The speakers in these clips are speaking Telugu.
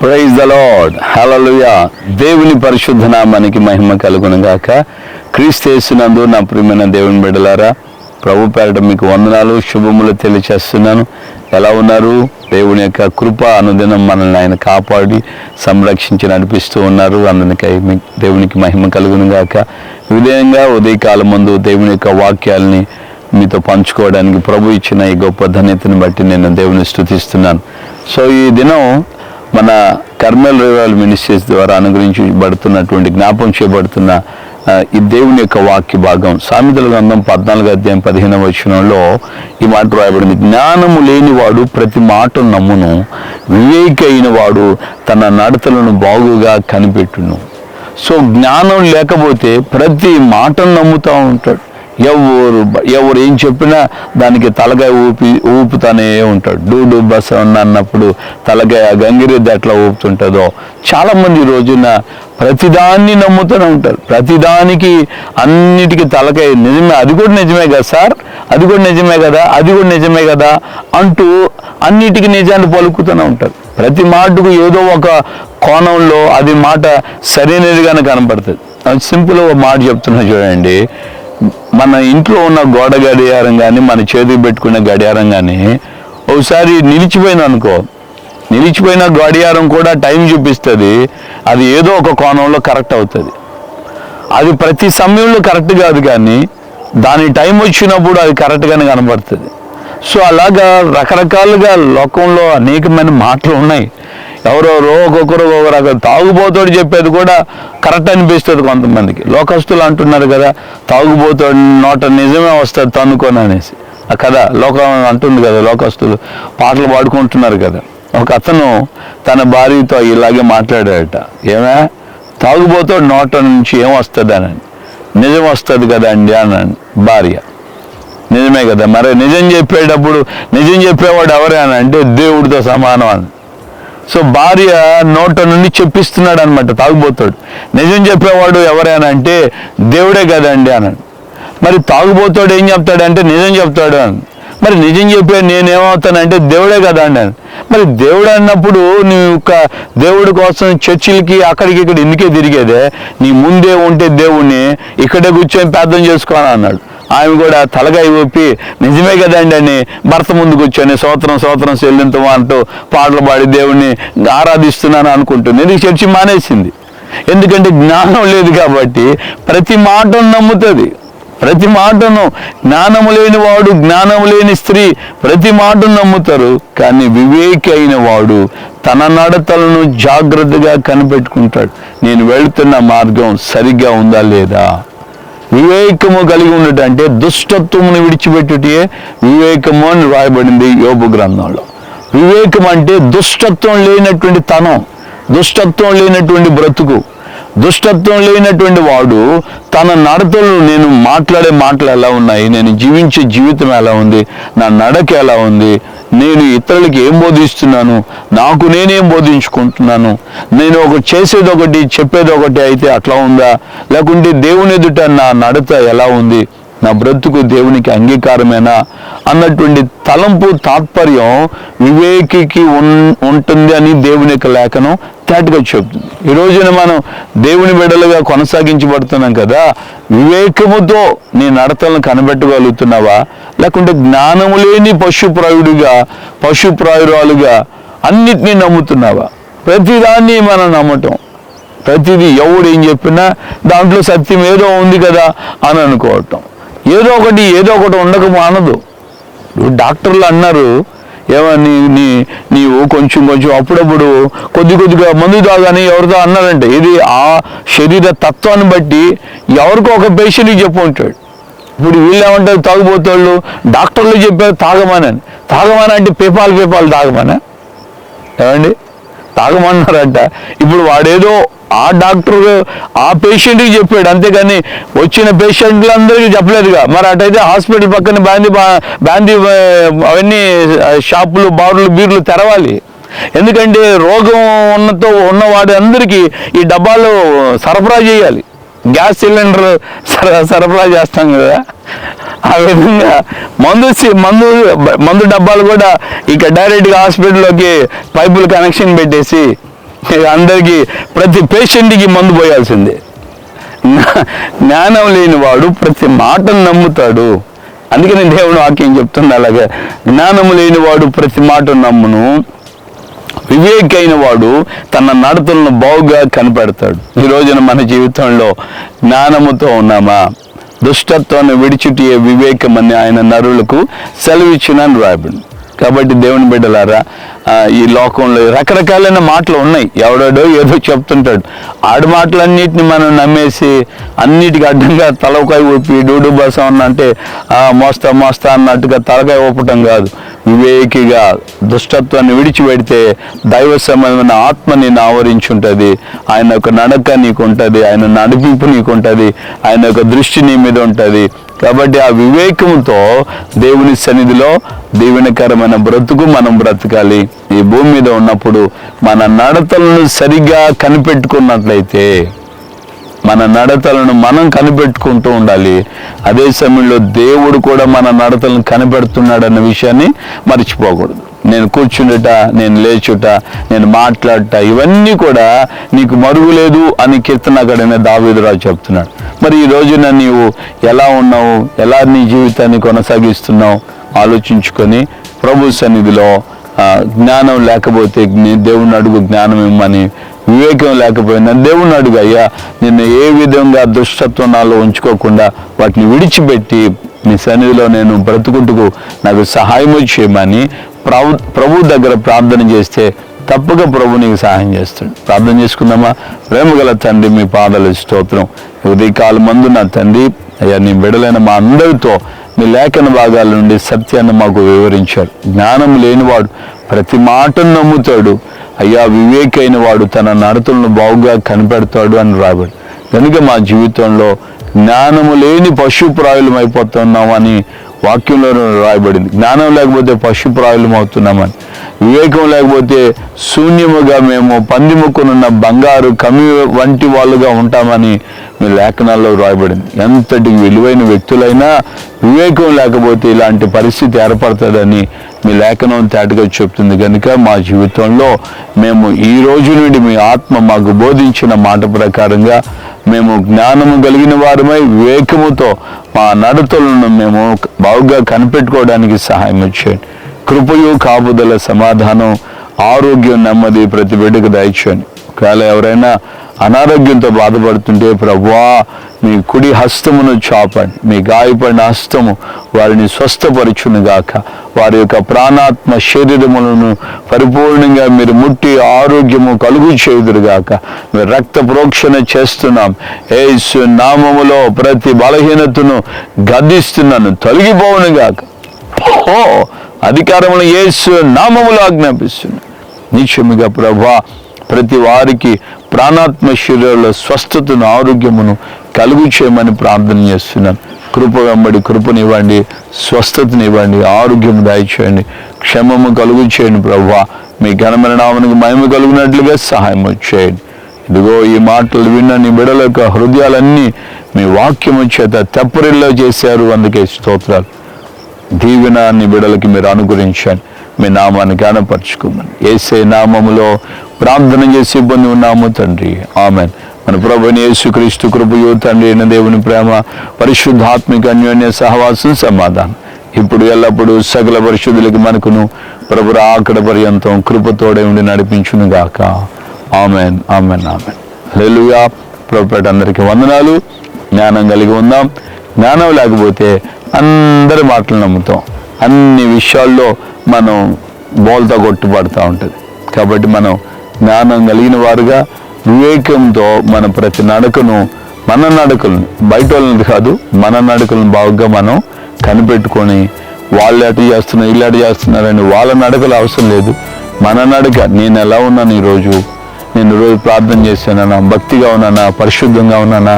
ప్రైజ్ ద లార్డ్, హల్లెలూయా. దేవుని పరిశుద్ధ నామానికి మహిమ కలుగును గాక. క్రీస్తు యేసునందు నా ప్రియమైన దేవుని బిడ్డలారా, ప్రభు పేరట మీకు వందనాలు, శుభములు తెలియచేస్తున్నాను. ఎలా ఉన్నారు? దేవుని యొక్క కృప అనుదినం మనల్ని ఆయన కాపాడి సంరక్షించి నడిపిస్తూ ఉన్నారు. అందుకై దేవునికి మహిమ కలుగును గాక. విధేయంగా ఉదయకాలం ముందు దేవుని యొక్క వాక్యాలని మీతో పంచుకోవడానికి ప్రభు ఇచ్చిన ఈ గొప్ప ధన్యతను బట్టి నేను దేవుని స్తుతిస్తున్నాను. సో ఈ దినం మన కర్మల్ రివైవల్ మినిస్ట్రీస్ ద్వారా అనుగ్రహించబడుతున్నటువంటి జ్ఞాపం చేయబడుతున్న ఈ దేవుని యొక్క వాక్య భాగం సామెతల గ్రంథం 14:15 ఈ మాట రాయబడింది. జ్ఞానము లేనివాడు ప్రతి మాట నమ్మును, వివేకి అయిన వాడు తన నడతలను బాగుగా కనిపెట్టును. సో జ్ఞానం లేకపోతే ప్రతి మాటను నమ్ముతూ ఉంటాడు. ఎవరు ఏం చెప్పినా దానికి తలకాయ ఊపుతానే ఉంటాడు. డూడు బస్ అన్నప్పుడు తలకాయ గంగిరెద్దు ఎట్లా ఊపుతుంటుందో చాలామంది ఈ రోజున ప్రతిదాన్ని నమ్ముతూనే ఉంటారు. ప్రతిదానికి అన్నిటికీ తలకాయ నిజమే, అది కూడా నిజమే కదా సార్, అది కూడా నిజమే కదా, అది కూడా నిజమే కదా అంటూ అన్నిటికీ నిజాన్ని పలుకుతూనే ఉంటారు. ప్రతి మాటకు ఏదో ఒక కోణంలో అది మాట సరైనదిగానే కనపడుతుంది. సింపుల్గా ఒక మాట చెప్తున్నా చూడండి. మన ఇంట్లో ఉన్న గోడ గడియారం కానీ మన చేతికి పెట్టుకునే గడియారం కానీ ఒకసారి నిలిచిపోయింది అనుకో, నిలిచిపోయిన గడియారం కూడా టైం చూపిస్తుంది. అది ఏదో ఒక కోణంలో కరెక్ట్ అవుతుంది. అది ప్రతి సమయంలో కరెక్ట్ కాదు, కానీ దాని టైం వచ్చినప్పుడు అది కరెక్ట్గానే కనబడుతుంది. సో అలాగా రకరకాలుగా లోకంలో అనేకమైన మాటలు ఉన్నాయి. ఎవరెవరో ఒక్కొక్కరు ఒక్కొక్క రకం తాగుబోతోడు చెప్పేది కూడా కరెక్ట్ అనిపిస్తుంది కొంతమందికి. లోకస్తులు అంటున్నారు కదా, తాగుబోతోడు నోట నిజమే వస్తుంది తన్నుకొని అనేసి కదా లోకం అంటుంది కదా. లోకస్తులు పాటలు పాడుకుంటున్నారు కదా. ఒక అతను తన భార్యతో ఇలాగే మాట్లాడాడట. ఏమే తాగుబోతోడు నోట నుంచి ఏం వస్తుంది అని. నిజం వస్తుంది కదా అండి అన్నాడు భార్య. నిజమే కదా, మరి నిజం చెప్పేటప్పుడు నిజం చెప్పేవాడు ఎవరే అని అంటే దేవుడితో సమానం అని. సో భార్య నోట నుండి చెప్పిస్తున్నాడు అనమాట తాగుబోతాడు. నిజం చెప్పేవాడు ఎవరైనా అంటే దేవుడే కదండి అన్నాడు. మరి తాగుబోతాడు ఏం చెప్తాడంటే నిజం చెప్తాడు అని. మరి నిజం చెప్పే నేనేమవుతానంటే దేవుడే కదా అండి అని. మరి దేవుడు అన్నప్పుడు నువ్వు దేవుడి కోసం చర్చిలకి అక్కడికి ఇక్కడ ఇందుకే తిరిగేదే, నీ ముందే ఉంటే దేవుణ్ణి ఇక్కడే కూర్చొని ప్రార్థన చేసుకోని అన్నాడు. ఆమె కూడా తలకాయ ఊపి నిజమే కదండి అని భర్త ముందు కూర్చొని స్తోత్రం చెల్లింతమా అంటూ పాటలు పాడి దేవుణ్ణి ఆరాధిస్తున్నాను అనుకుంటుంది. ఇది చర్చి మానేసింది. ఎందుకంటే జ్ఞానం లేదు కాబట్టి ప్రతి మాటను నమ్ముతుంది. ప్రతి మాటను జ్ఞానము లేని వాడు, జ్ఞానము లేని స్త్రీ ప్రతి మాటను నమ్ముతారు. కానీ వివేకి అయిన వాడు తన నడతలను జాగ్రత్తగా కనిపెట్టుకుంటాడు. నేను వెళుతున్న మార్గం సరిగ్గా ఉందా లేదా. వివేకము కలిగి ఉండటం అంటే దుష్టత్వమును విడిచిపెట్టుటే వివేకము అని రాయబడింది యోబు గ్రంథంలో. వివేకం అంటే దుష్టత్వం లేనటువంటి తనం, దుష్టత్వం లేనటువంటి బ్రతుకు, దుష్టత్వం లేనటువంటి వాడు తన నడతలు, నేను మాట్లాడే మాటలు ఎలా ఉన్నాయి, నేను జీవించే జీవితం ఎలా ఉంది, నా నడక ఎలా ఉంది, నేను ఇతరులకి ఏం బోధిస్తున్నాను, నాకు నేనేం బోధించుకుంటున్నాను, నేను చేసేది ఒకటి చెప్పేది ఒకటి అయితే అట్లా ఉందా, లేకుంటే దేవుని ఎదుట నా నడత ఎలా ఉంది, నా బ్రతుకు దేవునికి అంగీకారమేనా అన్నటువంటి తలంపు తాత్పర్యం వివేకికి ఉంటుంది అని దేవుని యొక్క లేఖనం తేటగా చెప్తుంది. ఈ రోజున మనం దేవుని బిడ్డలుగా కొనసాగించబడుతున్నాం కదా. వివేకముతో నీ నడతలను కనిపెట్టగలుగుతున్నావా, లేకుంటే జ్ఞానము లేని పశుప్రాయురాలుగా అన్నిటినీ నమ్ముతున్నావా? ప్రతిదాన్ని మనం నమ్మటం, ప్రతిదీ ఎవడు ఏం చెప్పినా దాంట్లో సత్యం ఏదో ఉంది కదా అని అనుకోవటం. ఏదో ఒకటి ఉండక మానదు. డాక్టర్లు అన్నారు ఏమని, నీవు కొంచెం అప్పుడప్పుడు కొద్దిగా మందు తాగాని ఎవరితో అన్నారంటే ఇది ఆ శరీర తత్వాన్ని బట్టి ఎవరికో ఒక పేషెంట్కి చెప్పు ఉంటాడు. ఇప్పుడు వీళ్ళు ఏమంటారు, తాగుబోతాళ్ళు డాక్టర్లు చెప్పారు తాగమని అంటే పేపాలు తాగమనా ఏమండి, తాగమన్నారంట. ఇప్పుడు వాడేదో ఆ డాక్టర్ ఆ పేషెంట్కి చెప్పాడు, అంతేగాని వచ్చిన పేషెంట్లందరికీ చెప్పలేదుగా. మరి అటైతే హాస్పిటల్ పక్కన బ్యాందీ అవన్నీ షాపులు, బార్లు, బీర్లు తెరవాలి. ఎందుకంటే రోగం ఉన్నవాడి అందరికీ ఈ డబ్బాలు సరఫరా చేయాలి. గ్యాస్ సిలిండర్ సరఫరా చేస్తాం కదా, ఆ విధంగా మందు డబ్బాలు కూడా ఇక డైరెక్ట్గా హాస్పిటల్లోకి పైపులు కనెక్షన్ పెట్టేసి అందరికీ ప్రతి పేషెంట్కి మందు పోయాల్సిందే. జ్ఞానం లేనివాడు ప్రతి మాటను నమ్ముతాడు. అందుకని దేవుడు వాక్యం చెప్తుంది అలాగే, జ్ఞానము లేనివాడు ప్రతి మాటను నమ్మును, వివేకైన వాడు తన నడతలను బాగుగా కనిపెడతాడు. ఈ రోజున మన జీవితంలో జ్ఞానముతో ఉన్నామా? దుష్టత్వాన్ని విడిచిటియే వివేకం అని ఆయన నరులకు సెలవిచ్చునని రాయబడింది. కాబట్టి దేవుని బిడ్డలారా, ఈ లోకంలో రకరకాలైన మాటలు ఉన్నాయి. ఎవడో ఏదో చెప్తుంటాడు. ఆడి మాటలన్నిటిని మనం నమ్మేసి అన్నిటికీ అడ్డంగా తలకాయ ఊపి డూడు బసం అన్నంటే మోస్తా అన్నట్టుగా తలకాయ ఊపటం కాదు. వివేకిగా దుష్టత్వాన్ని విడిచిపెడితే దైవ సంబంధమైన ఆత్మ నిన్ను ఆవరించుంటుంది. ఆయన యొక్క నడక నీకు ఉంటుంది, ఆయన నడిపింపు నీకు ఉంటుంది, ఆయన యొక్క దృష్టి నీ మీద ఉంటుంది. కాబట్టి ఆ వివేకంతో దేవుని సన్నిధిలో దీవెనకరమైన బ్రతుకు మనం బ్రతకాలి. ఈ భూమి మీద ఉన్నప్పుడు మన నడతలను సరిగ్గా కనిపెట్టుకున్నట్లయితే, మన నడతలను మనం కనిపెట్టుకుంటూ ఉండాలి. అదే సమయంలో దేవుడు కూడా మన నడతలను కనిపెడుతున్నాడన్న విషయాన్ని మర్చిపోకూడదు. నేను కూర్చుండుట, నేను లేచుట, నేను మాట్లాడట, ఇవన్నీ కూడా నీకు మరుగులేదు అని కీర్తనకారుడైన దావీదురాజు చెప్తున్నాడు. మరి ఈ రోజున నీవు ఎలా ఉన్నావు, ఎలా నీ జీవితాన్ని కొనసాగిస్తున్నావు ఆలోచించుకొని ప్రభు సన్నిధిలో జ్ఞానం లేకపోతే దేవుని అడుగు, జ్ఞానం ఇమ్మని. వివేకం లేకపోయినా దేవుని అడుగు, అయ్యా నిన్ను ఏ విధంగా దుష్టత్వం నాలో ఉంచుకోకుండా వాటిని విడిచిపెట్టి నీ సన్నిధిలో నేను బ్రతుకుంటూ నాకు సహాయం చేయమని ప్రభు దగ్గర ప్రార్థన చేస్తే తప్పక ప్రభు నీకు సహాయం చేస్తాడు. ప్రార్థన చేసుకుందామా? ప్రేమగల తండ్రి, మీ పాదాల స్తోత్రం. ఉదయకాలం మందు నా తండ్రి, అయ్యా నీ బిడ్డలైన మా అందరితో మీ లేఖన భాగాల నుండి సత్యాన్ని మాకు వివరించాడు. జ్ఞానం లేనివాడు ప్రతి మాటను నమ్ముతాడు, అయ్యా వివేకైన వాడు తన నడతలను బాగుగా కనిపెడతాడు అని రాబడి. కనుక మా జీవితంలో జ్ఞానము లేని పశుప్రాయులం అయిపోతున్నామని వాక్యంలో రాయబడింది. జ్ఞానం లేకపోతే పశుప్రాయులం అవుతున్నామని, వివేకం లేకపోతే శూన్యముగా మేము పందిముక్కునున్న బంగారు కమి వంటి వాళ్ళుగా ఉంటామని మీ లేఖనాల్లో రాయబడింది. ఎంతటి విలువైన వ్యక్తులైనా వివేకం లేకపోతే ఇలాంటి పరిస్థితి ఏర్పడుతుందని మీ లేఖనం తేటగా చెప్తుంది. కనుక మా జీవితంలో మేము ఈ రోజు నుండి మీ ఆత్మ మాకు బోధించిన మాట ప్రకారంగా మేము జ్ఞానము కలిగిన వారమై వివేకముతో మా నడతలను మేము బాగుగా కనిపెట్టుకోవడానికి సహాయం చేయండి. కృపయు కాపుదల సమాధానం ఆరోగ్యం నెమ్మది ప్రతి బిడ్డకు దయచేయండి. ఒకవేళ ఎవరైనా అనారోగ్యంతో బాధపడుతుంటే ప్రభువా మీ కుడి హస్తమును చాపండి, మీ గాయపడిన హస్తము వారిని స్వస్థపరచును గాక. వారి యొక్క ప్రాణాత్మ శరీరములను పరిపూర్ణంగా మీరు ముట్టి ఆరోగ్యము కలుగు చేయుదురుగాక. మీరు రక్త ప్రోక్షణ చేస్తున్నాం. యేసు నామములో ప్రతి బలహీనతను గద్దిస్తున్నాను, తొలగిపోవును గాక. అధికారమును యేసు నామములో ఆజ్ఞాపిస్తున్నాను. నిశ్చయముగా ప్రభువా ప్రతి వారికి ప్రాణాత్మ శరీరంలో స్వస్థతను ఆరోగ్యమును కలుగు చేయమని ప్రార్థన చేస్తున్నాను. కృప వెంబడి కృపనివ్వండి, స్వస్థతనివ్వండి, ఆరోగ్యం దయచేయండి, క్షమము కలుగు చేయండి. ప్రభువా మీ ఘనమైన నామమునకు మహిమ కలుగునట్లుగా సహాయం చేయండి. ఇదిగో ఈ మాటలు విన్న నీ బిడ్డల యొక్క హృదయాలన్నీ మీ వాక్యము చేత తెప్పరిల్లో చేశారు. అందుకే స్తోత్రాలు. దీవెన నీ బిడ్డలకి మీరు అనుగ్రహించండి. మీ నామాన్ని ఘనపరచుకోమని యేసే నామములో ప్రార్థన చేసి పొంది ఉన్నాము తండ్రి, ఆమెన్. మన ప్రభువైన యేసుక్రీస్తు కృపయు తండ్రి అయిన దేవుని ప్రేమ పరిశుద్ధాత్మిక అన్యోన్య సహవాసం సమాధానం ఇప్పుడు ఎల్లప్పుడూ సకల పరిశుద్ధులకి మనకును ప్రభు రాకడ పర్యంతం కృపతోడే ఉండి నడిపించును గాక. Amen, amen, amen. హల్లెలూయా. ప్రభుపేట అందరికీ వందనాలు. జ్ఞానం కలిగి ఉందాం. జ్ఞానం లేకపోతే అందరి మాటలు నమ్ముతాం. అన్ని విషయాల్లో మనం బోల్తా కొట్టుపడుతూ ఉంటుంది. కాబట్టి మనం జ్ఞానం కలిగిన వారుగా వివేకంతో మన ప్రతి నడకను, మన నడకలను, బయట వాళ్ళని కాదు మన నడకలను బాగుగా మనం కనిపెట్టుకొని వాళ్ళు ఎటు చేస్తున్నారు వీళ్ళు ఎటు చేస్తున్నారని వాళ్ళ నడకలు అవసరం లేదు. మన నడక, నేను ఎలా ఉన్నాను ఈరోజు, నేను రోజు ప్రార్థన చేశానా, భక్తిగా ఉన్నానా, పరిశుద్ధంగా ఉన్నానా,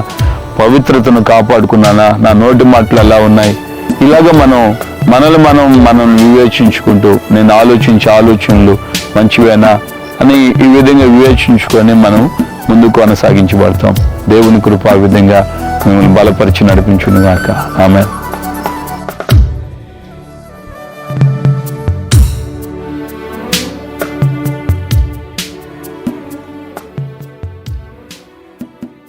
పవిత్రతను కాపాడుకున్నానా, నా నోటి మాటలు ఎలా ఉన్నాయి, ఇలాగ మనం వివేచించుకుంటూ నేను ఆలోచించే ఆలోచనలు మంచివేనా అని ఈ విధంగా వివేచించుకొని మనం ముందుకు కొనసాగించబడతాం. దేవుని కృప ఆ విధంగా మిమ్మల్ని బలపరిచి నడిపించును గాక. ఆమెన్.